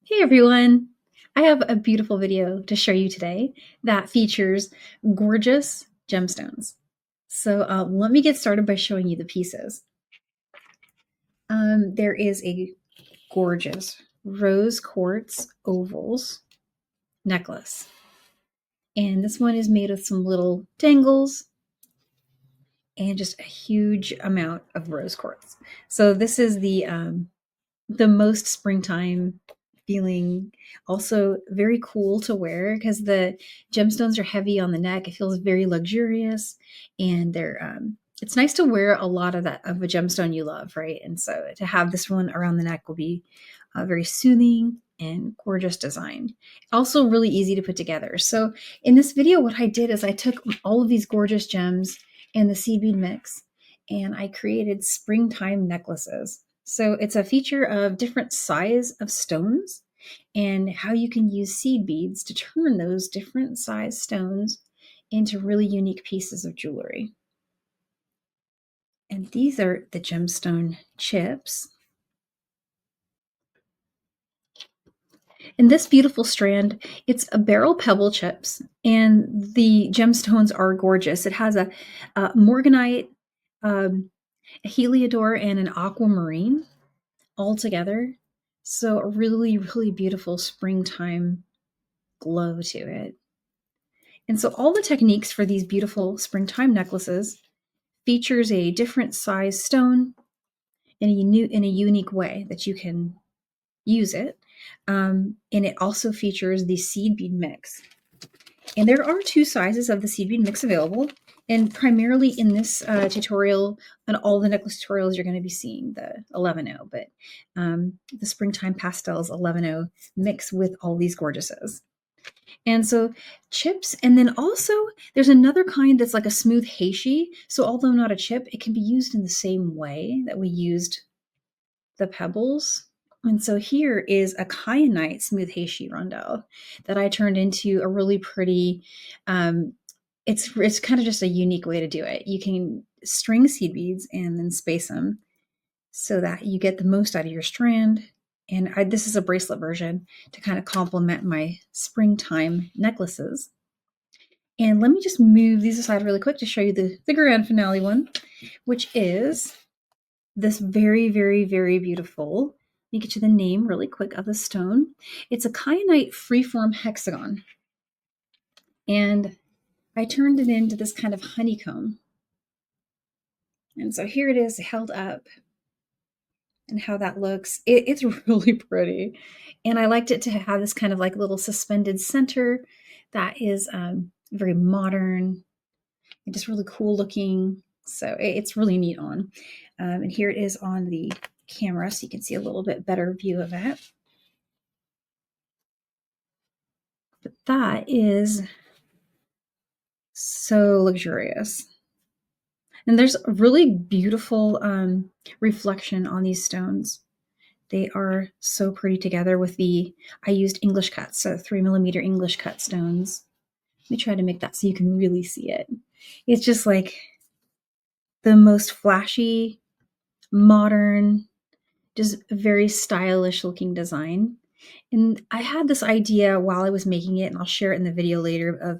Hey everyone! I have a beautiful video to show you today that features gorgeous gemstones. So let me get started by showing you the pieces. There is a gorgeous rose quartz ovals necklace. And this one is made with some little dangles and just a huge amount of rose quartz. So this is the most springtime feeling, also very cool to wear because the gemstones are heavy on the neck. It feels very luxurious, and it's nice to wear a lot of that of a gemstone you love, right? And so to have this one around the neck will be very soothing and gorgeous design. Also really easy to put together. So in this video, what I did is I took all of these gorgeous gems and the seed bead mix, and I created springtime necklaces. So it's a feature of different size of stones and how you can use seed beads to turn those different size stones into really unique pieces of jewelry. And these are the gemstone chips. And this beautiful strand, it's a Beryl Pebble chips, and the gemstones are gorgeous. It has a Morganite, a Heliodor, and an Aquamarine all together. So a really, really beautiful springtime glow to it. And so all the techniques for these beautiful springtime necklaces features a different size stone in a unique way that you can use it. And it also features the seed bead mix. And there are two sizes of the seed bead mix available. And primarily in this tutorial, and all the necklace tutorials, you're going to be seeing the 11.0, but the Springtime Pastels 11.0 mix with all these gorgeouses. And so chips, and then also there's another kind that's like a smooth Heishi. So although not a chip, it can be used in the same way that we used the pebbles. And so here is a Kyanite smooth Heishi rondelle that I turned into a really pretty, it's kind of just a unique way to do it. You can string seed beads and then space them so that you get the most out of your strand. And this is a bracelet version to kind of complement my springtime necklaces. And let me just move these aside really quick to show you the grand finale one, which is this very, very, very beautiful. Let me get you the name really quick of the stone. It's a Kyanite Freeform Hexagon. And I turned it into this kind of honeycomb. And so here it is held up and how that looks. It's really pretty. And I liked it to have this kind of like little suspended center that is very modern and just really cool looking. So it's really neat on. And here it is on the camera so you can see a little bit better view of it. But that is so luxurious. And there's a really beautiful reflection on these stones. They are so pretty together with I used English cuts, so 3mm English cut stones. Let me try to make that so you can really see it. It's just like the most flashy, modern, just very stylish looking design. And I had this idea while I was making it, and I'll share it in the video later, of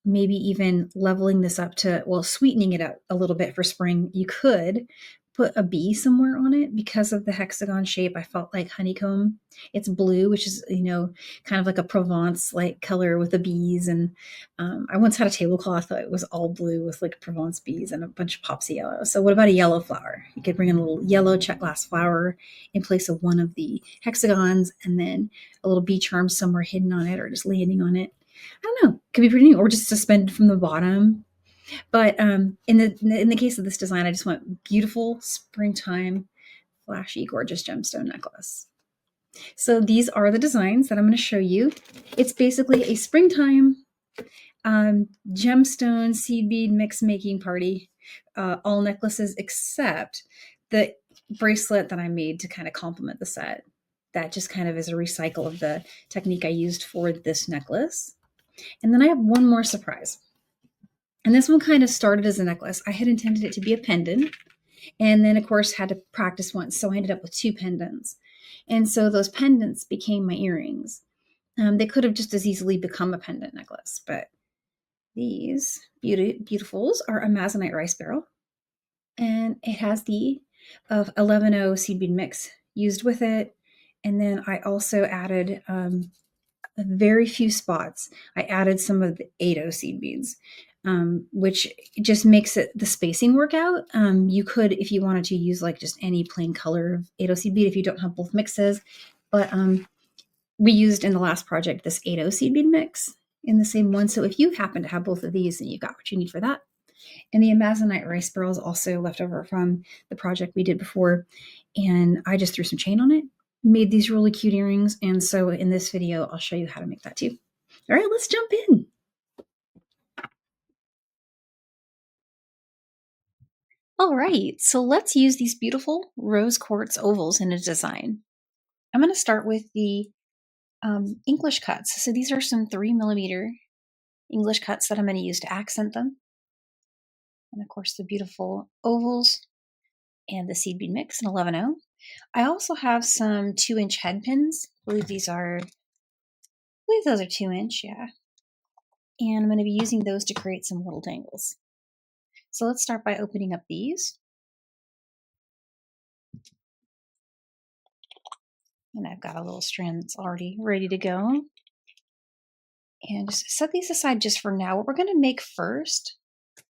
maybe even leveling this up to, well, sweetening it up a little bit for spring. You could put a bee somewhere on it because of the hexagon shape. I felt like honeycomb. It's blue, which is, kind of like a Provence like color with the bees. And I once had a tablecloth that was all blue with like Provence bees and a bunch of pops of yellow. So what about a yellow flower? You could bring in a little yellow Czech glass flower in place of one of the hexagons, and then a little bee charm somewhere hidden on it or just landing on it. I don't know. Could be pretty neat, or just suspended from the bottom. But in the case of this design, I just want beautiful springtime, flashy, gorgeous gemstone necklace. So these are the designs that I'm going to show you. It's basically a springtime gemstone seed bead mix making party. All necklaces except the bracelet that I made to kind of complement the set. That just kind of is a recycle of the technique I used for this necklace. And then I have one more surprise. And this one kind of started as a necklace. I had intended it to be a pendant, and then of course had to practice once. So I ended up with two pendants. And so those pendants became my earrings. They could have just as easily become a pendant necklace, but these beautifuls are a Amazonite rice barrel, and it has the 11O seed bead mix used with it. And then I also added a very few spots. I added some of the 8O seed beads, which just makes it the spacing work out. You could, if you wanted to, use like just any plain color of 8O seed bead if you don't have both mixes. But we used in the last project this 8O seed bead mix in the same one. So if you happen to have both of these, then you got what you need for that. And the Amazonite rice barrel is also left over from the project we did before. And I just threw some chain on it, made these really cute earrings. And so in this video, I'll show you how to make that too. All right, let's jump in. All right, so let's use these beautiful rose quartz ovals in a design. I'm going to start with the English cuts. So these are some 3mm English cuts that I'm going to use to accent them. And of course, the beautiful ovals and the seed bead mix in 11O. I also have some 2-inch head pins. I believe those are 2-inch, yeah. And I'm going to be using those to create some little dangles. So let's start by opening up these. And I've got a little strand that's already ready to go. And just set these aside just for now. What we're going to make first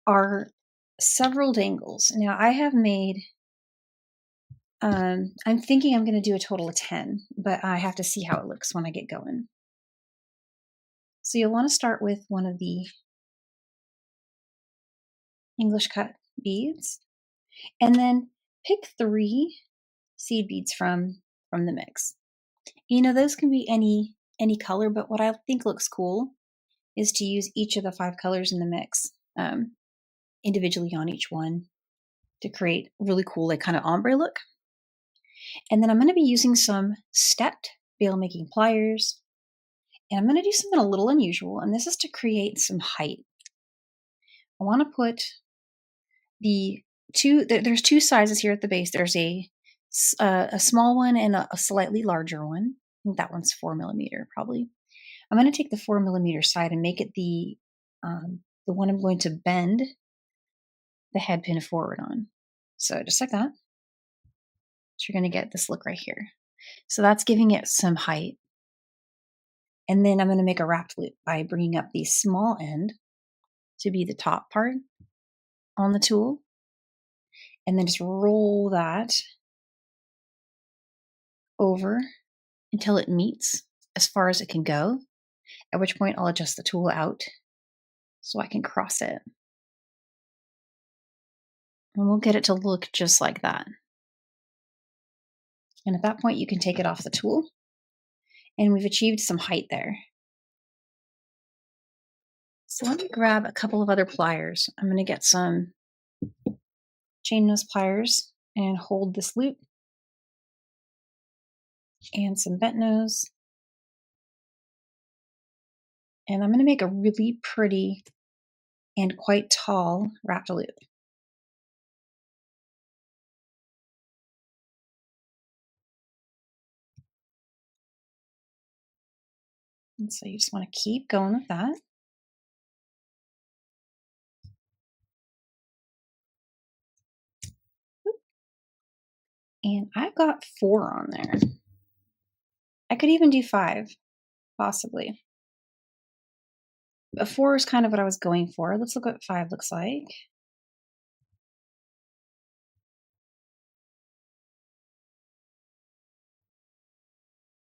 are several dangles. Now I have made, I'm thinking I'm going to do a total of 10, but I have to see how it looks when I get going. So you'll want to start with one of the English cut beads, and then pick 3 seed beads from the mix. You know, those can be any color, but what I think looks cool is to use each of the 5 colors in the mix individually on each one to create really cool, like kind of ombre look. And then I'm going to be using some stepped veil making pliers, and I'm going to do something a little unusual, and this is to create some height. I want to put there's 2 sizes here at the base. There's a small one and a slightly larger one. I think that one's 4mm probably. I'm going to take the 4mm side and make it the one I'm going to bend the head pin forward on. So just like that. So you're going to get this look right here. So that's giving it some height. And then I'm going to make a wrapped loop by bringing up the small end to be the top part on the tool. And then just roll that over until it meets as far as it can go, at which point I'll adjust the tool out so I can cross it. And we'll get it to look just like that. And at that point, you can take it off the tool, and we've achieved some height there. So let me grab a couple of other pliers. I'm going to get some chain nose pliers and hold this loop, and some bent nose. And I'm going to make a really pretty and quite tall wrapped loop. And so you just want to keep going with that. And I've got 4 on there. I could even do 5, possibly. But 4 is kind of what I was going for. Let's look what 5 looks like.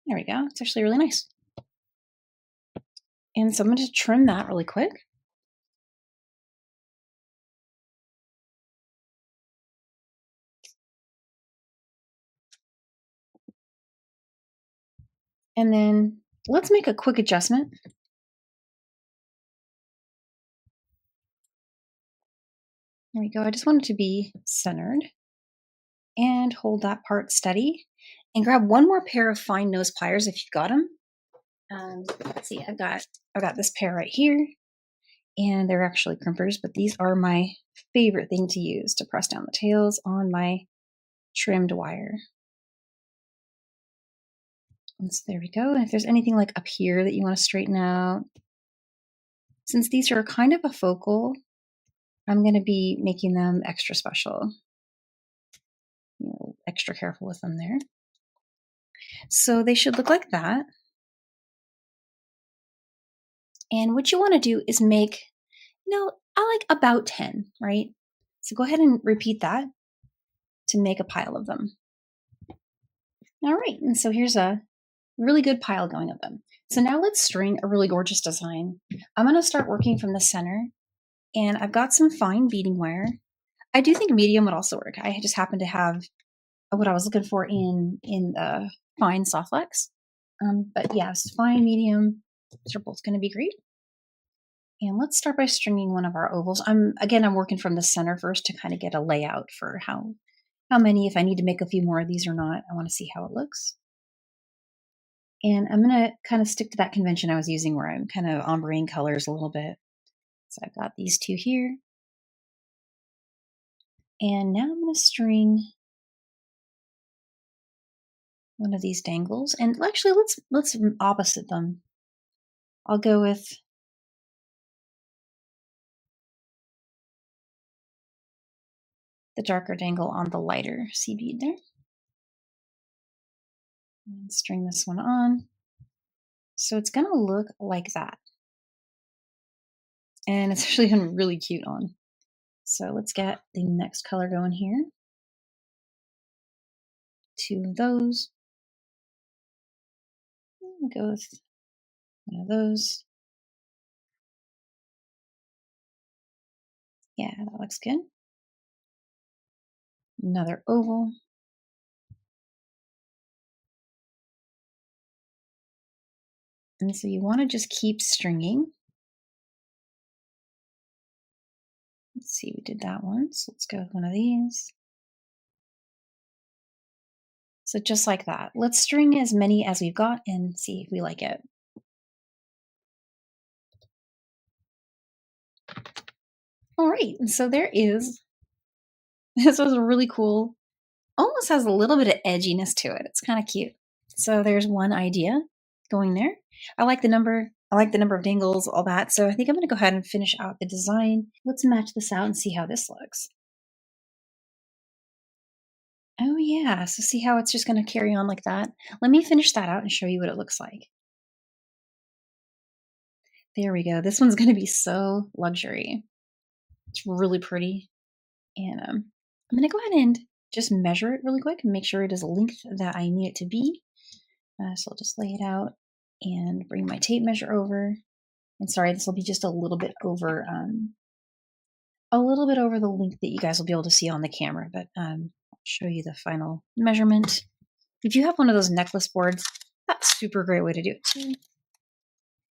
There we go. It's actually really nice. And so I'm going to trim that really quick. And then let's make a quick adjustment. There we go. I just want it to be centered. And hold that part steady. And grab one more pair of fine nose pliers if you've got them. Let's see, I've got this pair right here. And they're actually crimpers, but these are my favorite thing to use to press down the tails on my trimmed wire. And so there we go. And if there's anything like up here that you want to straighten out, since these are kind of a focal, I'm going to be making them extra special. Extra careful with them there. So they should look like that. And what you want to do is make, I like about 10, right? So go ahead and repeat that to make a pile of them. All right, and so here's a really good pile going of them. So now let's string a really gorgeous design. I'm going to start working from the center, and I've got some fine beading wire. I do think medium would also work. I just happen to have what I was looking for in the fine Softflex. But yes, fine, medium, these are both going to be great. And let's start by stringing one of our ovals. I'm working from the center first to kind of get a layout for how many, if I need to make a few more of these or not. I want to see how it looks. And I'm going to kind of stick to that convention I was using where I'm kind of ombreing colors a little bit. So I've got these two here. And now I'm going to string one of these dangles. And actually, let's opposite them. I'll go with the darker dangle on the lighter sea bead there. And string this one on. So it's going to look like that. And it's actually going to be really cute on. So let's get the next color going here. 2 of those. We'll go with one of those. Yeah, that looks good. Another oval. And so you want to just keep stringing. Let's see, we did that one. So let's go with one of these. So just like that. Let's string as many as we've got and see if we like it. All right, and so there is. This was really cool. Almost has a little bit of edginess to it. It's kind of cute. So there's one idea going there. I like the number of dangles, all that. So I think I'm going to go ahead and finish out the design. Let's match this out and see how this looks. Oh yeah, so see how it's just going to carry on like that? Let me finish that out and show you what it looks like. There we go. This one's going to be so luxury. It's really pretty. And I'm going to go ahead and just measure it really quick and make sure it is a length that I need it to be. So I'll just lay it out and bring my tape measure over. And sorry, this will be just a little bit over the length that you guys will be able to see on the camera, but I'll show you the final measurement. If you have one of those necklace boards, that's a super great way to do it too.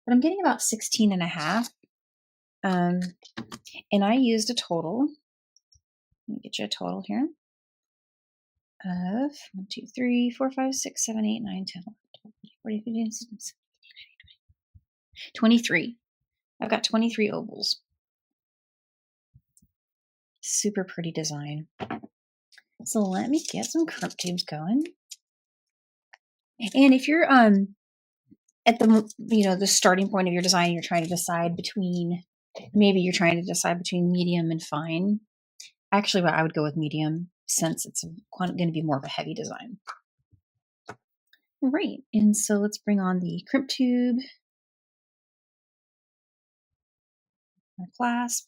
But I'm getting about 16 and a half. And I used a total. Let me get you a total here. Of 1, 2, 3, 4, 5, 6, 7, 8, 9, 10, 11, 12, 13, 14, 15, 16, 17, 18, 19, 20. 23. I've got 23 ovals. Super pretty design. So let me get some crimp tubes going. And if you're at the starting point of your design, you're trying to decide between medium and fine. Actually, I would go with medium since it's going to be more of a heavy design. All right, and so let's bring on the crimp tube, our clasp.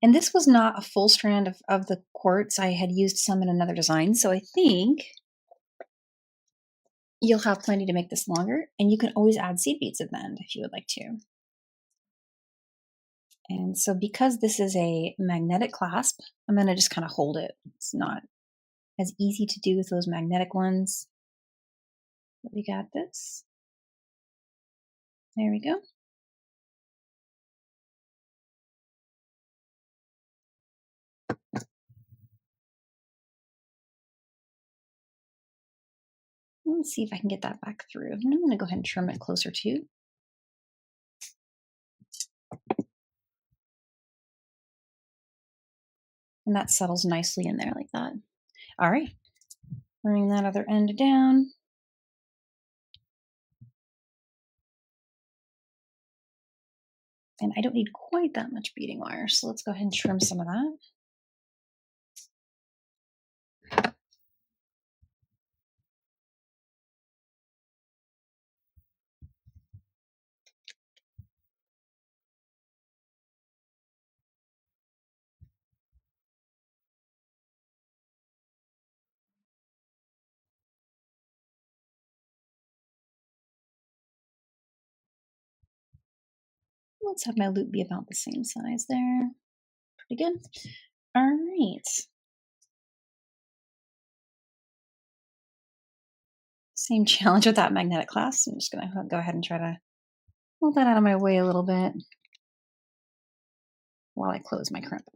And this was not a full strand of the quartz. I had used some in another design, so I think you'll have plenty to make this longer, and you can always add seed beads at the end if you would like to. And so because this is a magnetic clasp, I'm going to just kind of hold it. It's not as easy to do with those magnetic ones. But we got this. There we go. Let's see if I can get that back through. And I'm going to go ahead and trim it closer too. And that settles nicely in there like that. All right, bring that other end down. And I don't need quite that much beading wire, so let's go ahead and trim some of that. Let's have my loop be about the same size there. Pretty good. All right. Same challenge with that magnetic clasp. I'm just going to go ahead and try to pull that out of my way a little bit while I close my crimp.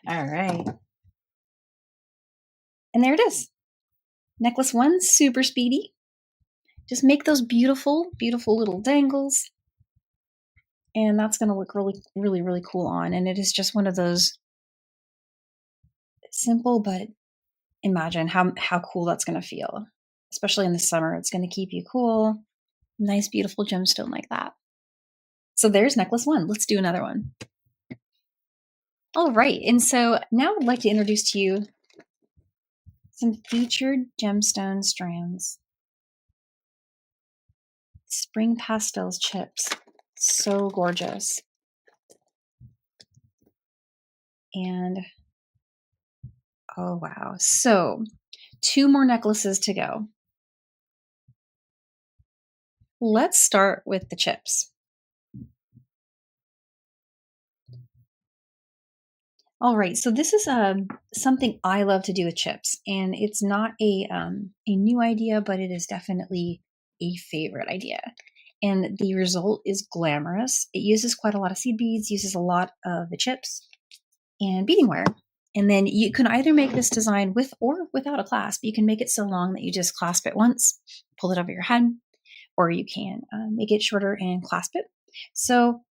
All right. And there it is. Necklace 1, super speedy. Just make those beautiful, beautiful little dangles. And that's going to look really, really, really cool on. And it is just one of those simple, but imagine how cool that's going to feel. Especially in the summer. It's going to keep you cool. Nice, beautiful gemstone like that. So there's necklace 1. Let's do another one. All right. And so now I'd like to introduce to you some featured gemstone strands. Spring Pastels chips. So gorgeous. And oh wow. So 2 more necklaces to go. Let's start with the chips. All right, so this is something I love to do with chips, and it's not a new idea, but it is definitely a favorite idea. And the result is glamorous. It uses quite a lot of seed beads, uses a lot of the chips and beading wire. And then you can either make this design with or without a clasp. You can make it so long that you just clasp it once, pull it over your head, or you can make it shorter and clasp it. So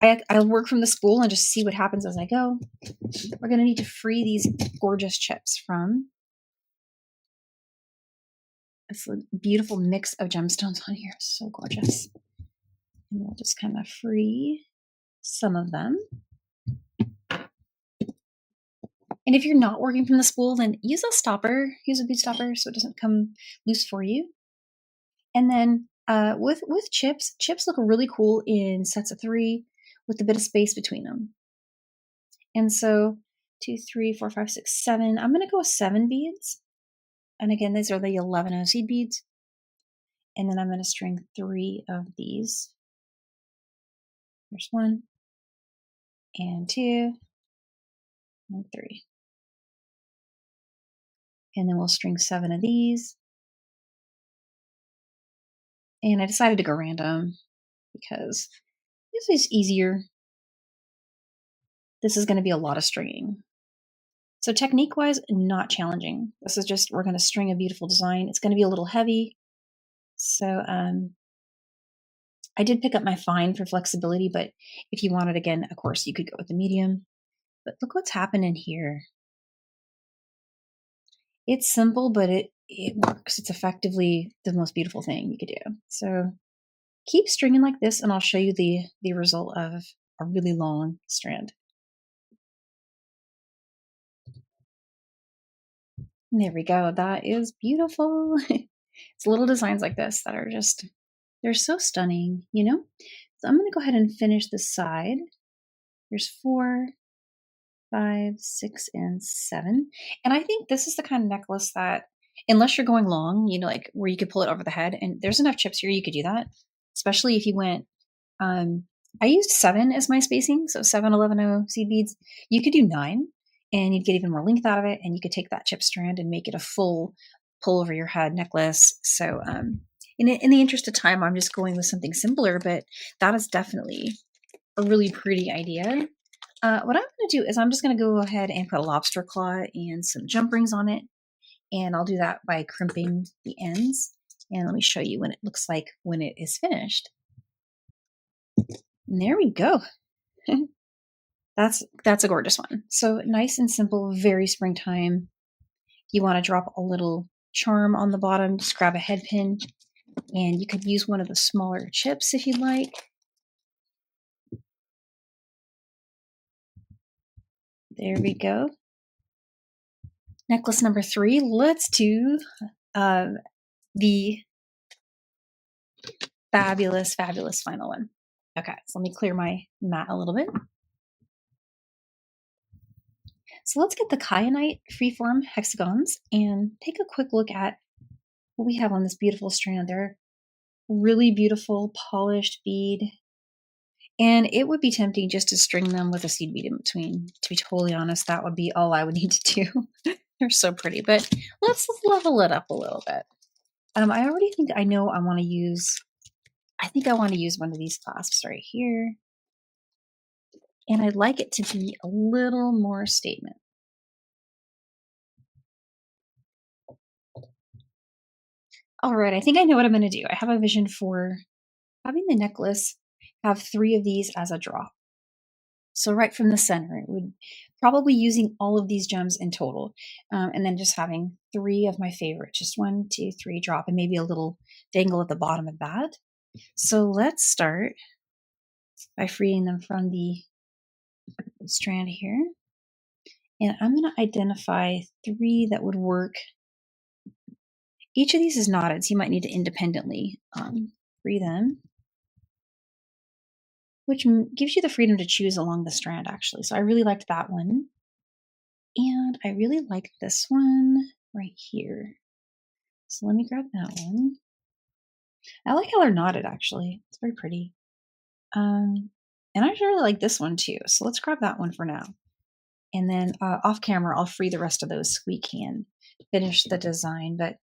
I'll work from the spool and just see what happens as I go. We're going to need to free these gorgeous chips from this beautiful mix of gemstones on here. So gorgeous. And we'll just kind of free some of them. And if you're not working from the spool, then use a stopper, use a bead stopper so it doesn't come loose for you. And then with chips look really cool in sets of 3 with a bit of space between them. And so 2, 3, 4, 5, 6, 7. I'm going to go with 7 beads. And again, these are the 11 seed beads. And then I'm going to string 3 of these. There's 1, and 2, and 3. And then we'll string 7 of these. And I decided to go random because this is easier. This is going to be a lot of stringing. So technique-wise, not challenging. This is just, we're going to string a beautiful design. It's going to be a little heavy. So I did pick up my fine for flexibility, but if you wanted, again, of course, you could go with the medium. But look what's happening here. It's simple, but it works. It's effectively the most beautiful thing you could do. So keep stringing like this, and I'll show you the result of a really long strand. And there we go. That is beautiful. It's little designs like this that are just, they're so stunning, you know? So I'm going to go ahead and finish this side. There's 4, 5, 6, and 7. And I think this is the kind of necklace that, unless you're going long, you know, like where you could pull it over the head, and there's enough chips here, you could do that. Especially if you went, I used 7 as my spacing. So 7, 11, seed beads. You could do 9 and you'd get even more length out of it. And you could take that chip strand and make it a full pull over your head necklace. So, in the interest of time, I'm just going with something simpler, but that is definitely a really pretty idea. What I'm going to do is I'm just going to go ahead and put a lobster claw and some jump rings on it. And I'll do that by crimping the ends. And let me show you what it looks like when it is finished. And there we go. That's a gorgeous one. So nice and simple, very springtime. You want to drop a little charm on the bottom, just grab a head pin, and you could use one of the smaller chips if you'd like. There we go. Necklace number 3. Let's do the fabulous, fabulous final one. Okay, so let me clear my mat a little bit. So let's get the Kyanite Freeform hexagons and take a quick look at what we have on this beautiful strand. They're really beautiful, polished bead. And it would be tempting just to string them with a seed bead in between. To be totally honest, that would be all I would need to do. They're so pretty, but let's level it up a little bit. I already think I know I want to use one of these clasps right here. And I'd like it to be a little more statement. All right, I think I know what I'm going to do. I have a vision for having the necklace have 3 of these as a drop. So right from the center, it would probably using all of these gems in total, and then just having 3 of my favorite, just 1, 2, 3 drop, and maybe a little dangle at the bottom of that. So let's start by freeing them from the strand here. And I'm going to identify 3 that would work. Each of these is knotted, so you might need to independently free them, which gives you the freedom to choose along the strand, actually. So I really liked that one. And I really like this one right here. So let me grab that one. I like how they're knotted, actually. It's very pretty. And I really like this one too. So let's grab that one for now. And then off camera, I'll free the rest of those so we can finish the design. But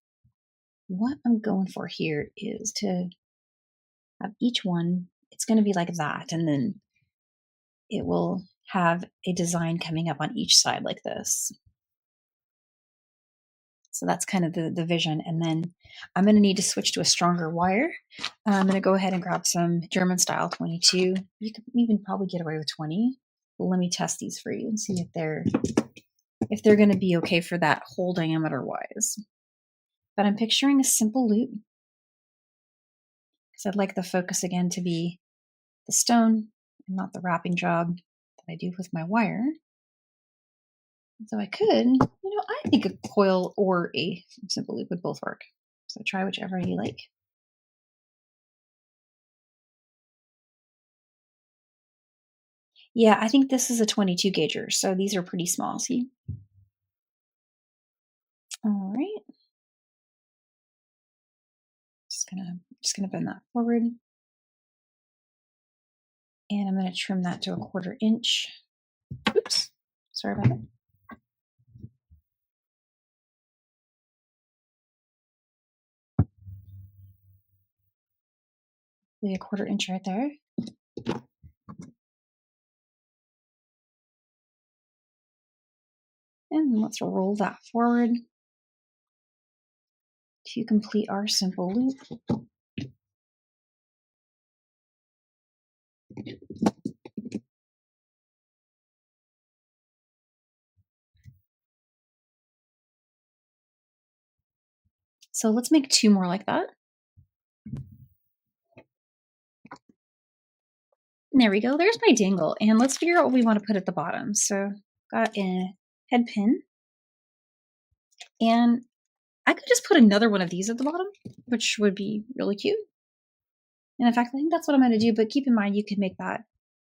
what I'm going for here is to have each one, it's going to be like that. And then it will have a design coming up on each side like this. So that's kind of the vision. And then I'm going to need to switch to a stronger wire. I'm going to go ahead and grab some German style 22. You could even probably get away with 20. But let me test these for you and see if they're going to be okay for that hole diameter wise. But I'm picturing a simple loop because I'd like the focus again to be the stone and not the wrapping job that I do with my wire. So I could, I think a coil or a simple loop would both work. So try whichever you like. Yeah, I think this is a 22 gauger, so these are pretty small, see? All right. Just gonna bend that forward. And I'm gonna trim that to a 1/4 inch. Oops, sorry about that. Maybe a 1/4 inch right there. And let's roll that forward to complete our simple loop. So let's make 2 more like that. And there we go. There's my dangle. And let's figure out what we want to put at the bottom. So got a head pin. And I could just put another one of these at the bottom, which would be really cute. And in fact, I think that's what I'm going to do. But keep in mind, you could make that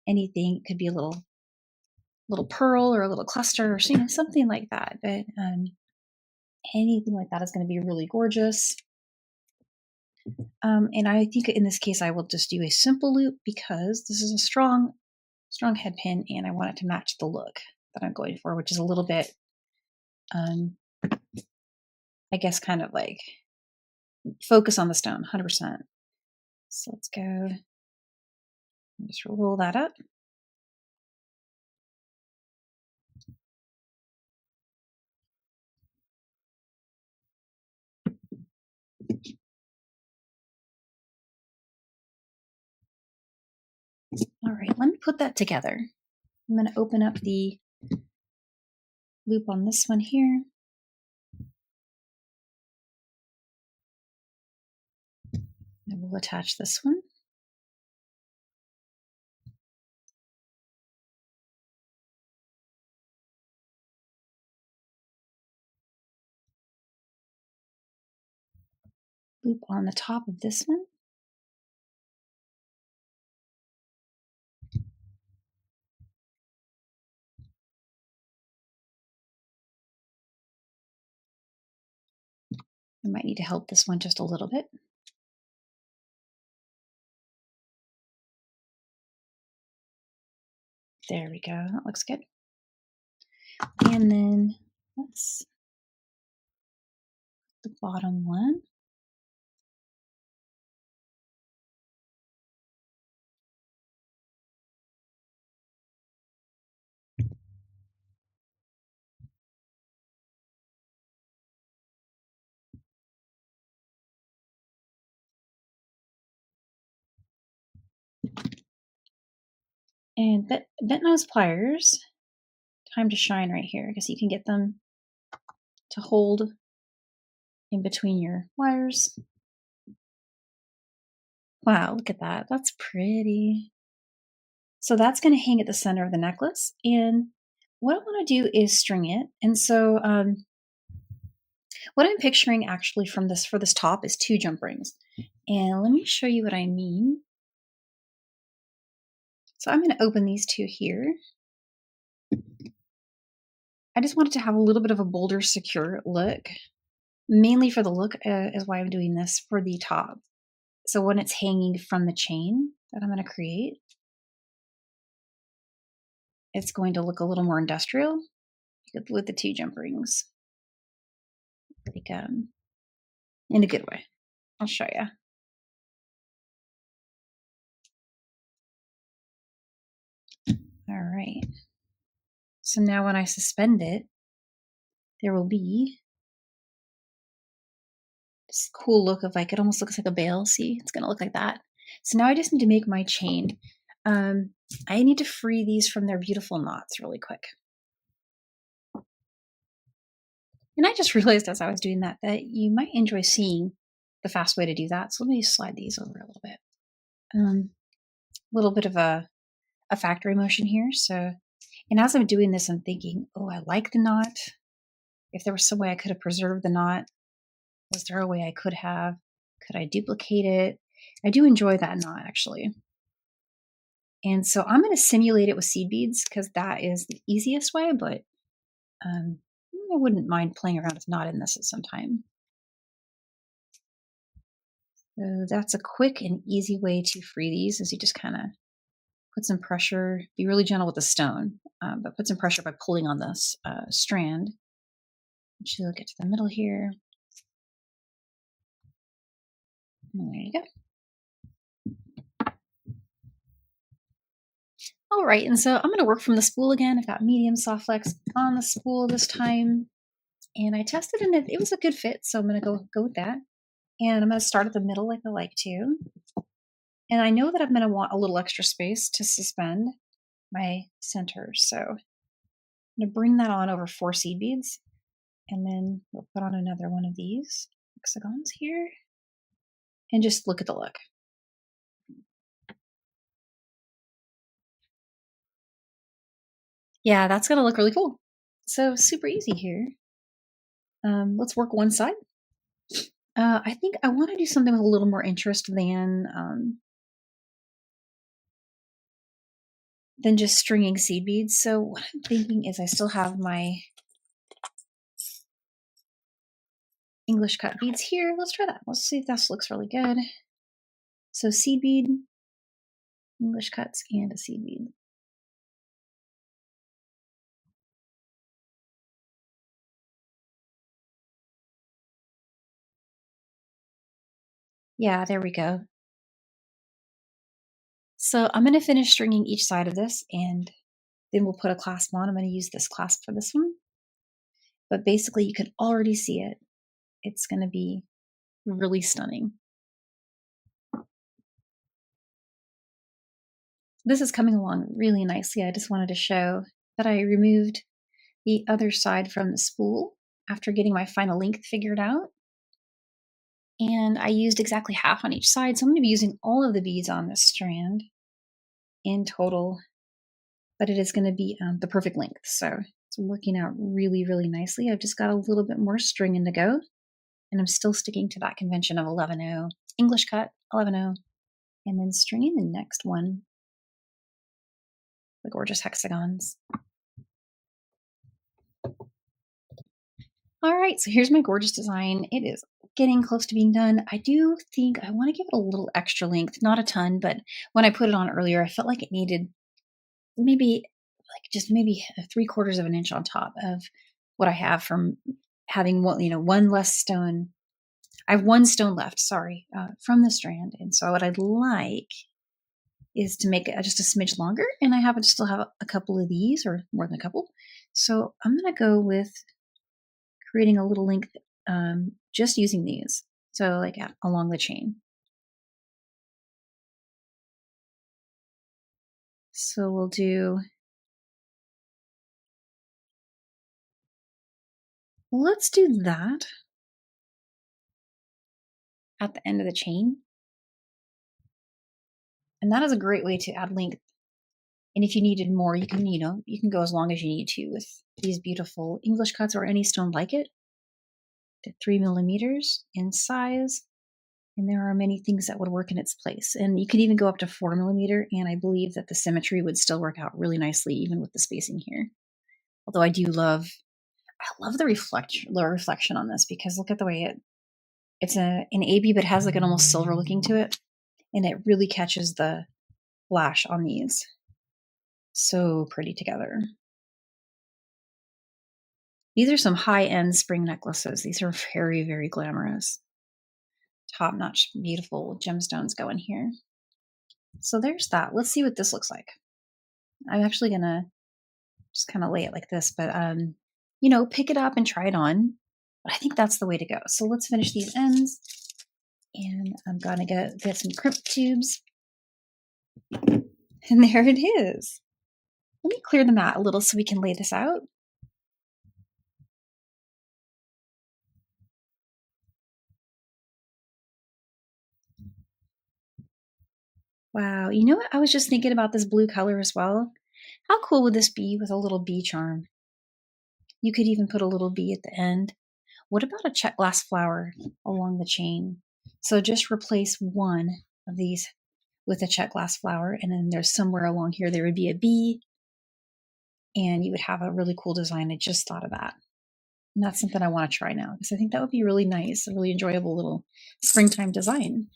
anything. It could be a little pearl or a little cluster or something like that. But anything like that is going to be really gorgeous. And I think in this case, I will just do a simple loop because this is a strong head pin and I want it to match the look that I'm going for, which is a little bit, I guess, kind of like focus on the stone, 100%. So let's go and just roll that up. All right, let me put that together. I'm going to open up the loop on this one here. And we'll attach this one. Loop on the top of this one. I might need to help this one just a little bit. There we go. That looks good. And then let's the bottom one. And bent nose pliers. Time to shine right here because you can get them to hold in between your wires. Wow, look at that. That's pretty. So that's going to hang at the center of the necklace. And what I want to do is string it. And so what I'm picturing actually from this for this top is 2 jump rings. And let me show you what I mean. So I'm going to open these 2 here. I just wanted to have a little bit of a bolder, secure look. Mainly for the look is why I'm doing this for the top. So when it's hanging from the chain that I'm going to create, it's going to look a little more industrial with the 2 jump rings. Like, in a good way. I'll show you. All right. So now when I suspend it, there will be this cool look of like, it almost looks like a bail. See, it's going to look like that. So now I just need to make my chain. I need to free these from their beautiful knots really quick. And I just realized as I was doing that you might enjoy seeing the fast way to do that. So let me slide these over a little bit. A little bit of a factory motion here. So, and as I'm doing this, I'm thinking, oh, I like the knot. If there was some way I could have preserved the knot, was there a way I could have? Could I duplicate it? I do enjoy that knot actually. And so I'm going to simulate it with seed beads because that is the easiest way, but I wouldn't mind playing around with knot in this at some time. So that's a quick and easy way to free these is you just kind of put some pressure, be really gentle with the stone, but put some pressure by pulling on this strand. She'll get to the middle here. And there you go. All right, and so I'm going to work from the spool again. I've got medium Softflex on the spool this time, and I tested and it was a good fit, so I'm going to go with that. And I'm going to start at the middle like I like to. And I know that I'm going to want a little extra space to suspend my center, so I'm going to bring that on over 4 seed beads, and then we'll put on another one of these hexagons here, and just look at the look. Yeah, that's going to look really cool. So super easy here. Let's work one side. I think I want to do something with a little more interest than just stringing seed beads. So what I'm thinking is I still have my English cut beads here. Let's try that. Let's see if this looks really good. So seed bead, English cuts, and a seed bead. Yeah, there we go. So I'm going to finish stringing each side of this, and then we'll put a clasp on. I'm going to use this clasp for this one. But basically, you can already see it. It's going to be really stunning. this is coming along really nicely. I just wanted to show that I removed the other side from the spool after getting my final length figured out. And I used exactly half on each side. So I'm going to be using all of the beads on this strand in total, but it is going to be the perfect length. So it's working out really, really nicely. I've just got a little bit more string to go, and I'm still sticking to that convention of 11-0, English cut, 11-0, and then stringing the next one, the gorgeous hexagons. All right, so here's my gorgeous design. It is getting close to being done. I do think I want to give it a little extra length, not a ton, but when I put it on earlier, I felt like it needed maybe maybe 3/4 of an inch on top of what I have from having one less stone. I have one stone left, sorry, from the strand, and so what I'd like is to make it just a smidge longer, and I happen to still have a couple of these, or more than a couple. So I'm going to go with creating a little length just using these, so like along the chain. So we'll do, let's do that at the end of the chain. And that is a great way to add length. And if you needed more, you can go as long as you need to with these beautiful English cuts or any stone like it. To 3 millimeters in size. And there are many things that would work in its place. And you could even go up to 4 millimeter. And I believe that the symmetry would still work out really nicely, even with the spacing here. Although I love the reflection on this, because look at the way it's an AB, but has like an almost silver looking to it. And it really catches the flash on these. So pretty together. These are some high-end spring necklaces. These are very, very glamorous. Top-notch, beautiful gemstones go in here. So there's that. Let's see what this looks like. I'm actually going to just kind of lay it like this, but, pick it up and try it on. But I think that's the way to go. So let's finish these ends. And I'm going to get some crimp tubes. And there it is. Let me clear the mat a little so we can lay this out. Wow, you know what? I was just thinking about this blue color as well. How cool would this be with a little bee charm? You could even put a little bee at the end. What about a Czech glass flower along the chain? So just replace one of these with a Czech glass flower, and then there's somewhere along here there would be a bee, and you would have a really cool design. I just thought of that. And that's something I want to try now, because I think that would be really nice, a really enjoyable little springtime design.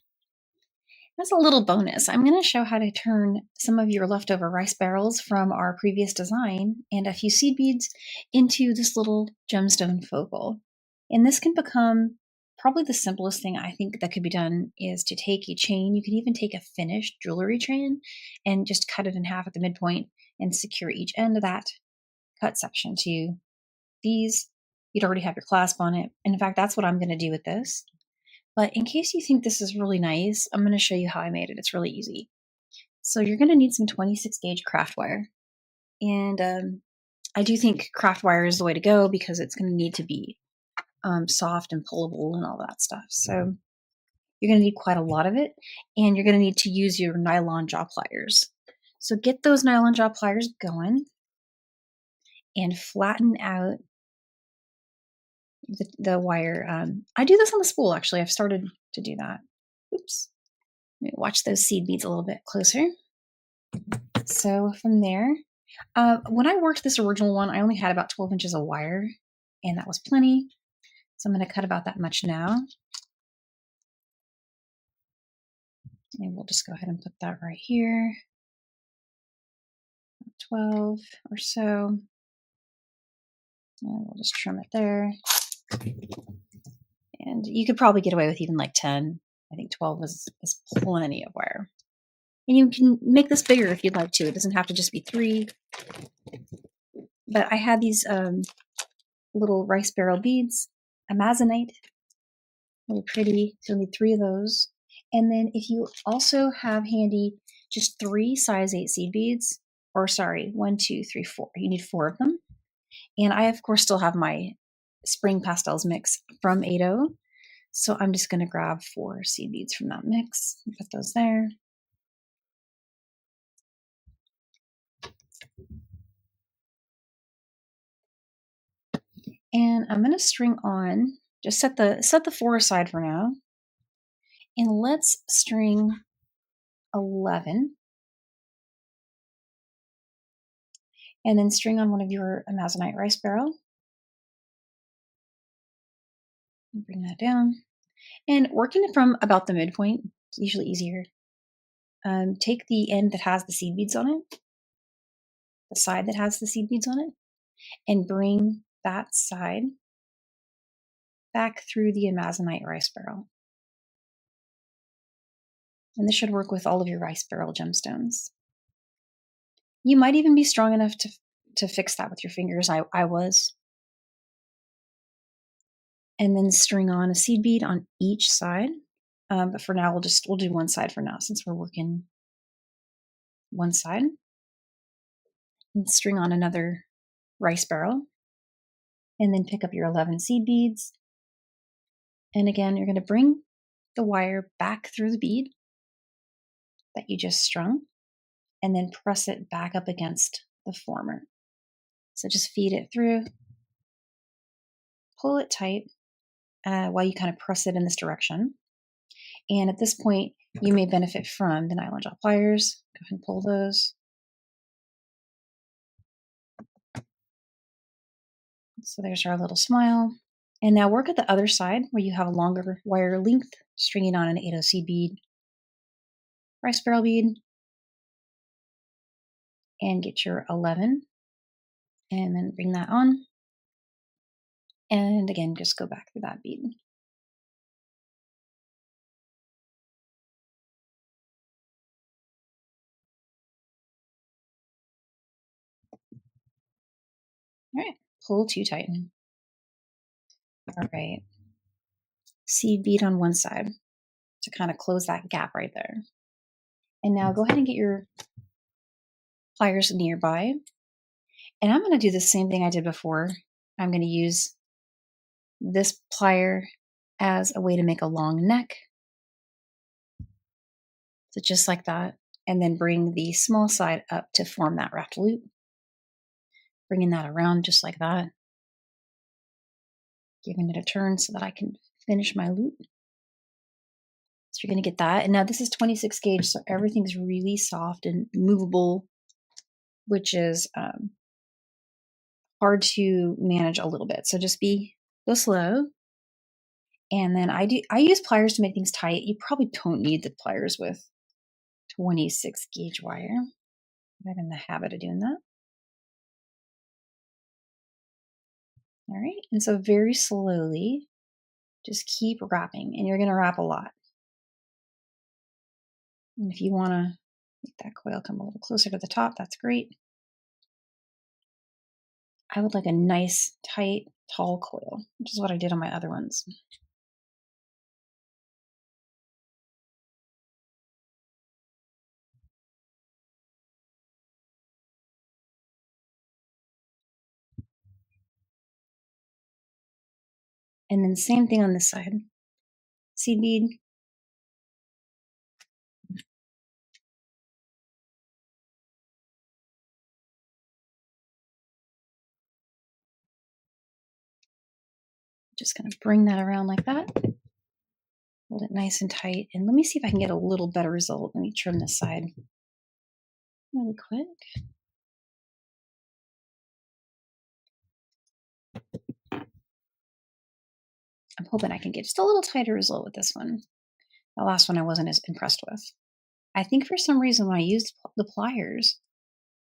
As a little bonus, I'm going to show how to turn some of your leftover rice barrels from our previous design and a few seed beads into this little gemstone focal. And this can become probably the simplest thing I think that could be done is to take a chain. You could even take a finished jewelry chain and just cut it in half at the midpoint and secure each end of that cut section to these. You'd already have your clasp on it. And in fact, that's what I'm going to do with this. But in case you think this is really nice, I'm going to show you how I made it. It's really easy. So you're going to need some 26 gauge craft wire. And I do think craft wire is the way to go, because it's going to need to be soft and pullable and all that stuff. So you're going to need quite a lot of it. And you're going to need to use your nylon jaw pliers. So get those nylon jaw pliers going and flatten out the wire. I do this on the spool, actually. I've started to do that. Oops. Let me watch those seed beads a little bit closer. So from there, when I worked this original one, I only had about 12 inches of wire, and that was plenty. So I'm going to cut about that much now. And we'll just go ahead and put that right here. 12 or so. And we'll just trim it there. And you could probably get away with even like 10. I think 12 is plenty of wire. And you can make this bigger if you'd like to. It doesn't have to just be 3. But I had these little rice barrel beads, amazonite, really pretty. So you'll need 3 of those. And then if you also have handy just 3 size 8 seed beads, or sorry, 1, 2, 3, 4. You need 4 of them. And I, of course, still have my spring pastels mix from Ado. So I'm just going to grab 4 seed beads from that mix and put those there. And I'm going to string on, just set the 4 aside for now. And let's string 11. And then string on one of your Amazonite rice barrel. Bring that down. And working it from about the midpoint, it's usually easier. Take the end that has the seed beads on it, the side that has the seed beads on it, and bring that side back through the Amazonite rice barrel. And this should work with all of your rice barrel gemstones. You might even be strong enough to fix that with your fingers. I was. And then string on a seed bead on each side. But for now, we'll do one side for now since we're working one side. And string on another rice barrel. And then pick up your 11 seed beads. And again, you're going to bring the wire back through the bead that you just strung, and then press it back up against the former. So just feed it through, pull it tight while you kind of press it in this direction. And at this point, you may benefit from the nylon jaw pliers. Go ahead and pull those. So there's our little smile. And now work at the other side where you have a longer wire length, stringing on an 8/0 seed bead, rice barrel bead, and get your 11. And then bring that on. And again, just go back through that bead. All right, pull to tighten. All right, seed bead on one side to kind of close that gap right there. And now go ahead and get your pliers nearby. And I'm going to do the same thing I did before. I'm going to use this plier as a way to make a long neck. So just like that. And then bring the small side up to form that wrapped loop. Bringing that around just like that. Giving it a turn so that I can finish my loop. So you're going to get that. And now this is 26 gauge, so everything's really soft and movable, which is hard to manage a little bit. So just go slow. And then I use pliers to make things tight. You probably don't need the pliers with 26 gauge wire. I'm in the habit of doing that. All right. And so very slowly, just keep wrapping, and you're going to wrap a lot. And if you want to make that coil come a little closer to the top, that's great. I would like a nice, tight, tall coil, which is what I did on my other ones. And then same thing on this side. Seed bead. Just going to bring that around like that. Hold it nice and tight. And let me see if I can get a little better result. Let me trim this side really quick. I'm hoping I can get just a little tighter result with this one. The last one I wasn't as impressed with. I think for some reason when I used the pliers,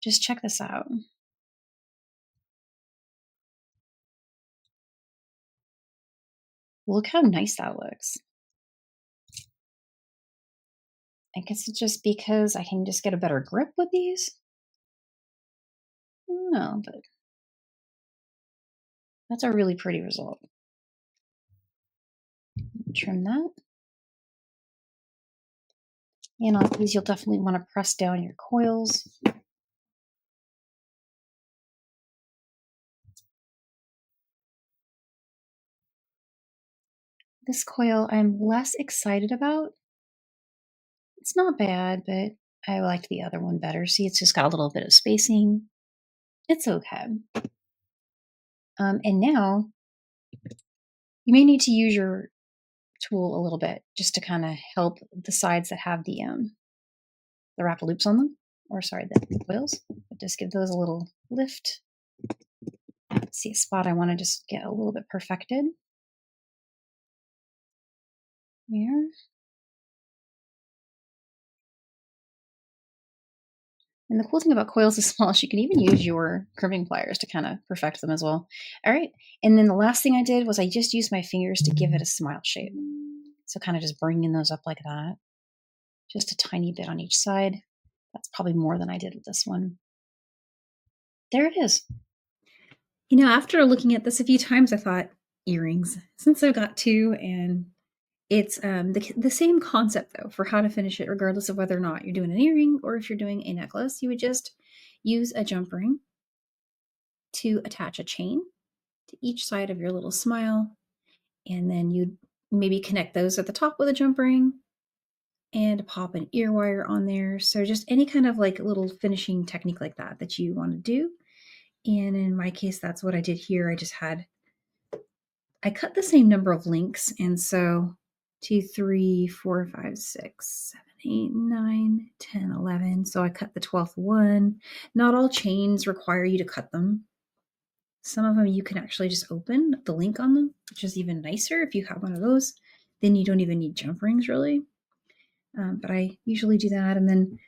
just check this out. Look how nice that looks. I guess it's just because I can just get a better grip with these. No, but that's a really pretty result. Trim that. And on these, you'll definitely want to press down your coils. This coil I'm less excited about. It's not bad, but I liked the other one better. See, it's just got a little bit of spacing. It's okay. And now you may need to use your tool a little bit just to kind of help the sides that have the wrap loops on them, or sorry, the coils. But just give those a little lift. See a spot I want to just get a little bit perfected. There. And the cool thing about coils is small, you can even use your crimping pliers to kind of perfect them as well. All right. And then the last thing I did was I just used my fingers to give it a smile shape. So kind of just bringing those up like that. Just a tiny bit on each side. That's probably more than I did with this one. There it is. You know, after looking at this a few times, I thought earrings, since I've got two, and it's the same concept though for how to finish it, regardless of whether or not you're doing an earring or if you're doing a necklace. You would just use a jump ring to attach a chain to each side of your little smile, and then you'd maybe connect those at the top with a jump ring and pop an ear wire on there. So just any kind of like little finishing technique like that that you want to do. And in my case, that's what I did here. I cut the same number of links, and so 2, 3, 4, 5, 6, 7, 8, 9, 10, 11. So I cut the 12th one. Not all chains require you to cut them. Some of them you can actually just open the link on them, which is even nicer if you have one of those. Then you don't even need jump rings really. But I usually do that. And then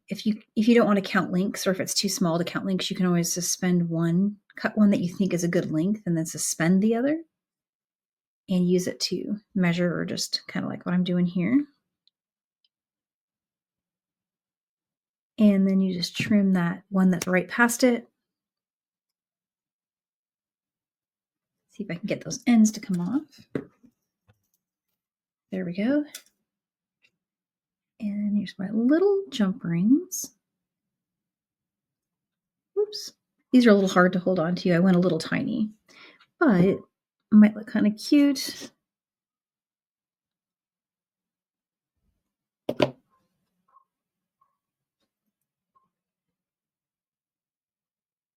if you don't want to count links, or if it's too small to count links, you can always suspend one, cut one that you think is a good length, and then suspend the other and use it to measure, or just kind of like what I'm doing here. And then you just trim that one that's right past it. See if I can get those ends to come off. There we go. And here's my little jump rings. Whoops. These are a little hard to hold on to. I went a little tiny, but it might look kind of cute.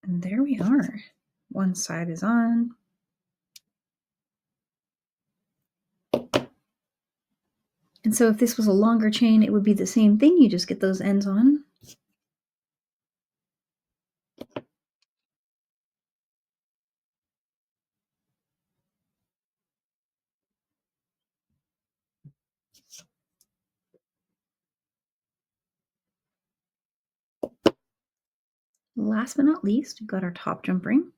And there we are. One side is on. And so if this was a longer chain, it would be the same thing. You just get those ends on. Last but not least, we've got our top jump ring.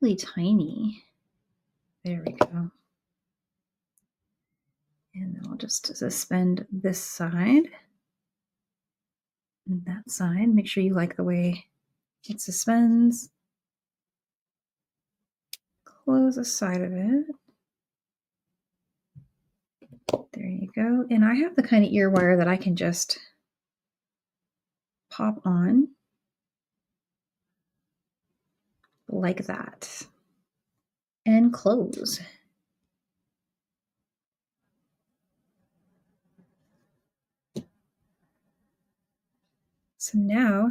Really tiny. There we go. And then I'll just suspend this side and that side. Make sure you like the way it suspends. Close the side of it. There you go. And I have the kind of ear wire that I can just pop on like that and close. So now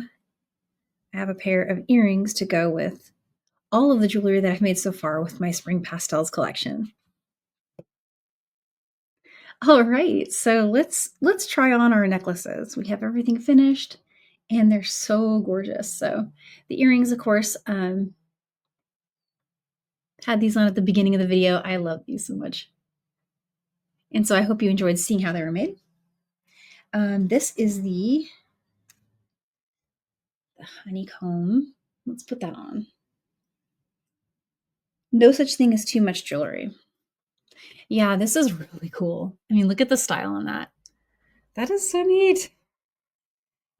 I have a pair of earrings to go with all of the jewelry that I've made so far with my Spring Pastels collection. All right, so let's try on our necklaces. We have everything finished, and they're so gorgeous. So the earrings, of course, had these on at the beginning of the video. I love these so much. And so I hope you enjoyed seeing how they were made. This is the honeycomb. Let's put that on. No such thing as too much jewelry. Yeah, this is really cool. I mean, look at the style on that. That is so neat.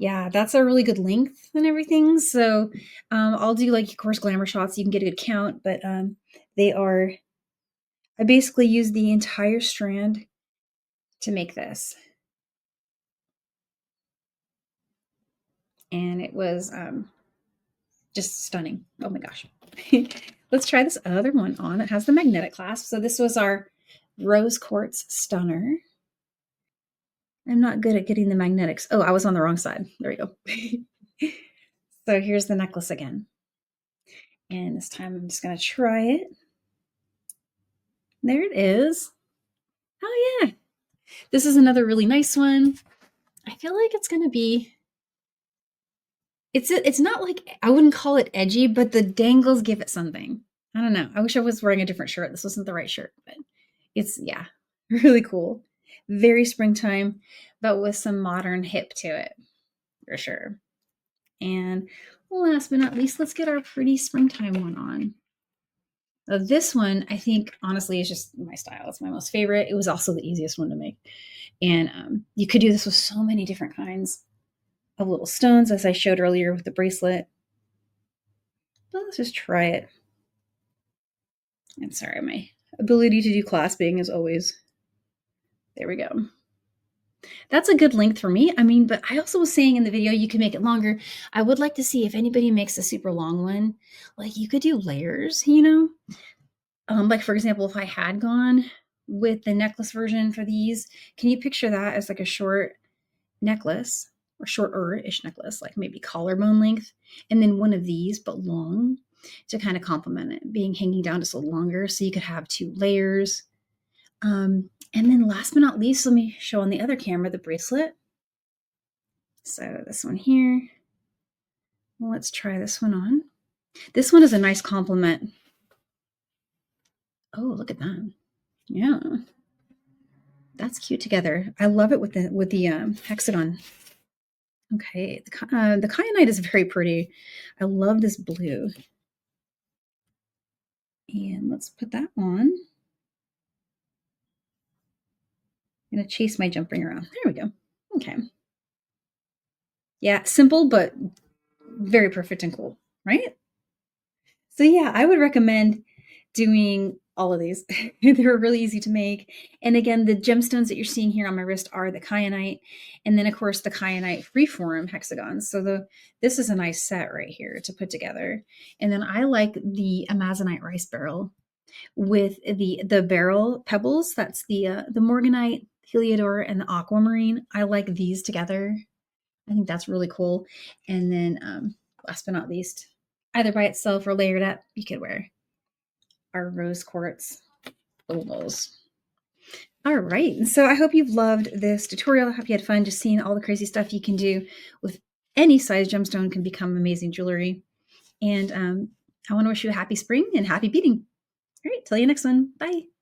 Yeah, that's a really good length and everything. So I'll do like, of course, glamour shots. You can get a good count, but they are, I basically use the entire strand to make this. And it was just stunning. Oh my gosh. Let's try this other one on. It has the magnetic clasp. So this was our rose quartz stunner. I'm not good at getting the magnetics. Oh, I was on the wrong side. There we go. So here's the necklace again. And this time I'm just going to try it. There it is. Oh yeah. This is another really nice one. I feel like it's going to be, it's not like, I wouldn't call it edgy, but the dangles give it something. I don't know. I wish I was wearing a different shirt. This wasn't the right shirt, but it's, yeah, really cool. Very springtime, but with some modern hip to it for sure. And last but not least, let's get our pretty springtime one on. Now, this one, I think, honestly, is just my style. It's my most favorite. It was also the easiest one to make. And you could do this with so many different kinds of little stones, as I showed earlier with the bracelet. But let's just try it. And sorry, my ability to do clasping is always... There we go. That's a good length for me. I mean, but I also was saying in the video, you can make it longer. I would like to see if anybody makes a super long one. Like, you could do layers, you know? Like, for example, if I had gone with the necklace version for these, can you picture that as like a short necklace or shorter-ish necklace, like maybe collarbone length, and then one of these, but long, to kind of complement it, being hanging down just a little longer, so you could have 2 layers. And then last but not least, let me show on the other camera the bracelet. So this one here. Let's try this one on. This one is a nice complement. Oh, look at that. Yeah. That's cute together. I love it with the hexagon. Okay, the kyanite is very pretty. I love this blue. And let's put that on. I'm going to chase my jump ring around. There we go. Okay. Yeah, simple, but very perfect and cool, right? So yeah, I would recommend doing all of these. They're really easy to make. And again, the gemstones that you're seeing here on my wrist are the kyanite, and then of course the kyanite freeform hexagons. So this is a nice set right here to put together. And then I like the amazonite rice beryl with the beryl pebbles. That's the Morganite, Heliodor, and the Aquamarine. I like these together. I think that's really cool. And then last but not least, either by itself or layered up, you could wear our rose quartz ovals. All right, so I hope you've loved this tutorial. I hope you had fun just seeing all the crazy stuff you can do with any size gemstone can become amazing jewelry. And I want to wish you a happy spring and happy beading. All right, till you next one. Bye.